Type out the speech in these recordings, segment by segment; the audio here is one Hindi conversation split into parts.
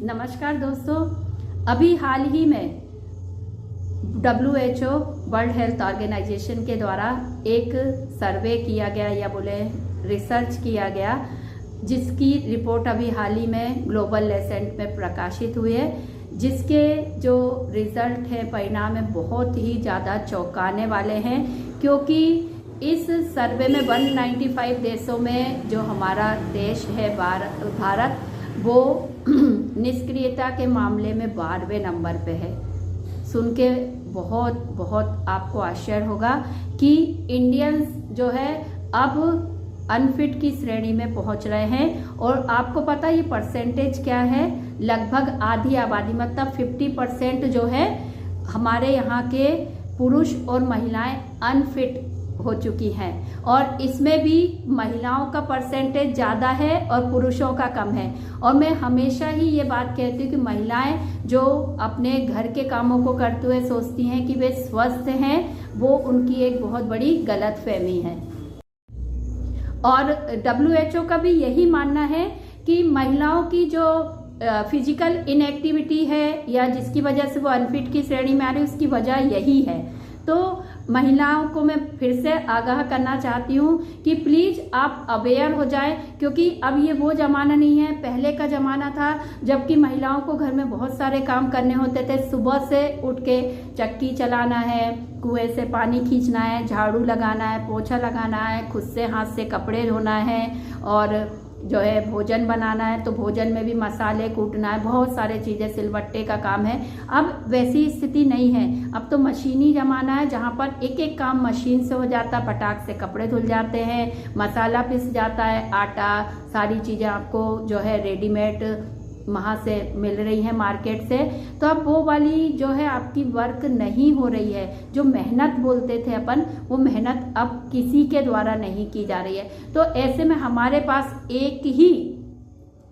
नमस्कार दोस्तों, अभी हाल ही में WHO वर्ल्ड हेल्थ ऑर्गेनाइजेशन के द्वारा एक सर्वे किया गया या बोले रिसर्च किया गया, जिसकी रिपोर्ट अभी हाल ही में ग्लोबल लेसेंट में प्रकाशित हुई है। जिसके जो रिजल्ट है, परिणाम है, बहुत ही ज़्यादा चौंकाने वाले हैं, क्योंकि इस सर्वे में 195 देशों में जो हमारा देश है भारत वो निष्क्रियता के मामले में 12वें नंबर पे है। सुन के बहुत बहुत आपको आश्चर्य होगा कि इंडियंस जो है अब अनफिट की श्रेणी में पहुंच रहे हैं। और आपको पता ये परसेंटेज क्या है? लगभग आधी आबादी, मतलब 50% जो है हमारे यहाँ के पुरुष और महिलाएं अनफिट हो चुकी हैं। और इसमें भी महिलाओं का परसेंटेज ज़्यादा है और पुरुषों का कम है। और मैं हमेशा ही ये बात कहती हूँ कि महिलाएं जो अपने घर के कामों को करते हुए सोचती हैं कि वे स्वस्थ हैं, वो उनकी एक बहुत बड़ी गलतफहमी है। और WHO का भी यही मानना है कि महिलाओं की जो फिजिकल इनएक्टिविटी है या जिसकी वजह से वो अनफिट की श्रेणी में आ रही है, उसकी वजह यही है। तो महिलाओं को मैं फिर से आगाह करना चाहती हूँ कि प्लीज़ आप अवेयर हो जाएं, क्योंकि अब ये वो ज़माना नहीं है। पहले का ज़माना था जबकि महिलाओं को घर में बहुत सारे काम करने होते थे। सुबह से उठ के चक्की चलाना है, कुएं से पानी खींचना है, झाड़ू लगाना है, पोछा लगाना है, खुद से हाथ से कपड़े धोना है, और जो है भोजन बनाना है तो भोजन में भी मसाले कूटना है, बहुत सारे चीज़ें, सिलबट्टे का काम है। अब वैसी स्थिति नहीं है। अब तो मशीनी ज़माना है जहाँ पर एक एक काम मशीन से हो जाता है। फटाक से कपड़े धुल जाते हैं, मसाला पिस जाता है, आटा, सारी चीज़ें आपको जो है रेडीमेड वहाँ से मिल रही है मार्केट से। तो अब वो वाली जो है आपकी वर्क नहीं हो रही है। जो मेहनत बोलते थे अपन, वो मेहनत अब किसी के द्वारा नहीं की जा रही है। तो ऐसे में हमारे पास एक ही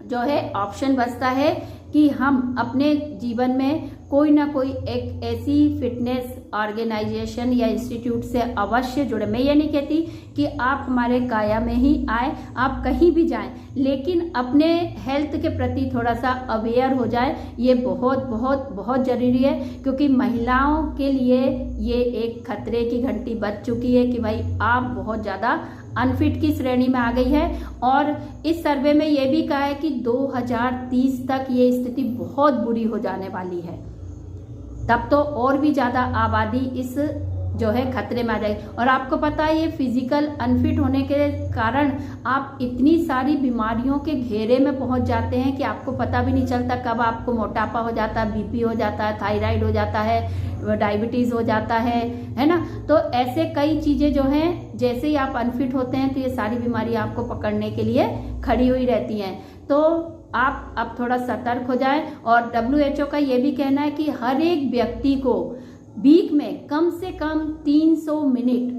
जो है ऑप्शन बचता है कि हम अपने जीवन में कोई ना कोई एक ऐसी फिटनेस ऑर्गेनाइजेशन या इंस्टीट्यूट से अवश्य जुड़े। मैं ये नहीं कहती कि आप हमारे काया में ही आए, आप कहीं भी जाएं, लेकिन अपने हेल्थ के प्रति थोड़ा सा अवेयर हो जाए। ये बहुत बहुत बहुत ज़रूरी है, क्योंकि महिलाओं के लिए ये एक खतरे की घंटी बज चुकी है कि भाई आप बहुत ज़्यादा अनफिट की श्रेणी में आ गई है। और इस सर्वे में ये भी कहा है कि 2030 तक ये स्थिति बहुत बुरी हो जाने वाली है। तब तो और भी ज़्यादा आबादी इस जो है खतरे में आ जाएगी। और आपको पता है ये फिजिकल अनफिट होने के कारण आप इतनी सारी बीमारियों के घेरे में पहुंच जाते हैं कि आपको पता भी नहीं चलता कब आपको मोटापा हो जाता है, बीपी हो जाता है, थायराइड हो जाता है, डायबिटीज़ हो जाता है ना। तो ऐसे कई चीज़ें जो हैं, जैसे ही आप अनफिट होते हैं तो ये सारी बीमारी आपको पकड़ने के लिए खड़ी हुई रहती हैं। तो आप अब थोड़ा सतर्क हो जाएं। और WHO का ये भी कहना है कि हर एक व्यक्ति को वीक में कम से कम 300 मिनट,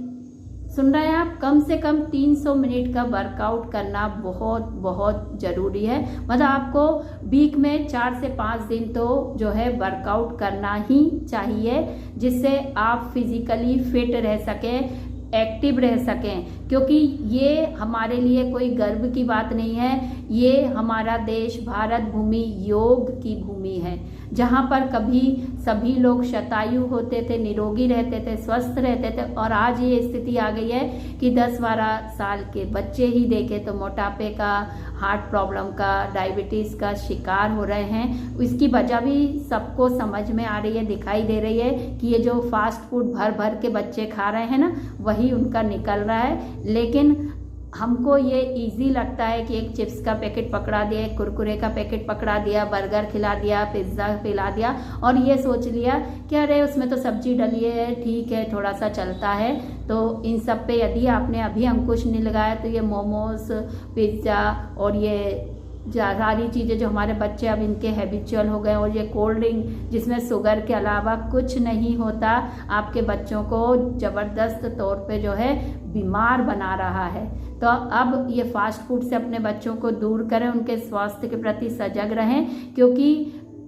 सुन रहे हैं आप, कम से कम 300 मिनट का वर्कआउट करना बहुत बहुत ज़रूरी है। मतलब आपको वीक में 4 से 5 दिन तो जो है वर्कआउट करना ही चाहिए, जिससे आप फिजिकली फिट रह सकें, एक्टिव रह सकें। क्योंकि ये हमारे लिए कोई गर्व की बात नहीं है। ये हमारा देश भारत भूमि योग की भूमि है, जहाँ पर कभी सभी लोग शतायु होते थे, निरोगी रहते थे, स्वस्थ रहते थे। और आज ये स्थिति आ गई है कि 10-12 साल के बच्चे ही देखे तो मोटापे का, हार्ट प्रॉब्लम का, डायबिटीज़ का शिकार हो रहे हैं। इसकी वजह भी सबको समझ में आ रही है, दिखाई दे रही है कि ये जो फास्ट फूड भर भर के बच्चे खा रहे हैं ना, वही उनका निकल रहा है। लेकिन हमको ये इजी लगता है कि एक चिप्स का पैकेट पकड़ा दिया, एक कुरकुरे का पैकेट पकड़ा दिया, बर्गर खिला दिया, पिज्ज़ा खिला दिया, और ये सोच लिया कि अरे उसमें तो सब्जी डली है, ठीक है, थोड़ा सा चलता है। तो इन सब पे यदि आपने अभी अंकुश नहीं लगाया तो ये मोमोज, पिज्ज़ा और ये सारी चीज़ें जो हमारे बच्चे अब इनके हैबिचुअल हो गए, और ये कोल्ड ड्रिंक जिसमें शुगर के अलावा कुछ नहीं होता, आपके बच्चों को ज़बरदस्त तौर पे जो है बीमार बना रहा है। तो अब ये फास्ट फूड से अपने बच्चों को दूर करें, उनके स्वास्थ्य के प्रति सजग रहें, क्योंकि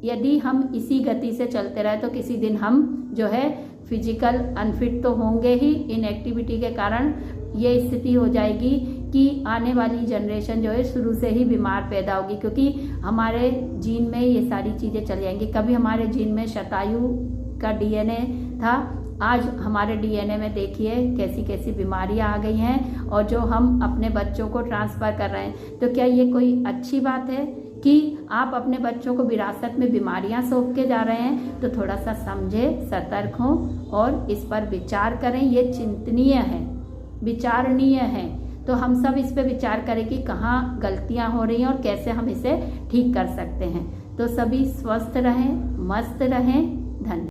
यदि हम इसी गति से चलते रहे तो किसी दिन हम जो है फिजिकल अनफिट तो होंगे ही। इनएक्टिविटी के कारण ये स्थिति हो जाएगी कि आने वाली जनरेशन जो है शुरू से ही बीमार पैदा होगी, क्योंकि हमारे जीन में ये सारी सारी चीज़ें चली जाएंगी। कभी हमारे जीन में शतायु का डीएनए था, आज हमारे डीएनए में देखिए कैसी कैसी बीमारियां आ गई हैं और जो हम अपने बच्चों को ट्रांसफ़र कर रहे हैं। तो क्या ये कोई अच्छी बात है कि आप अपने बच्चों को विरासत में बीमारियां सौंप के जा रहे हैं? तो थोड़ा सा समझें, सतर्क हों और इस पर विचार करें। ये चिंतनीय है, विचारणीय है। तो हम सब इस पे विचार करें कि कहाँ गलतियां हो रही हैं और कैसे हम इसे ठीक कर सकते हैं। तो सभी स्वस्थ रहें, मस्त रहें। धन्यवाद।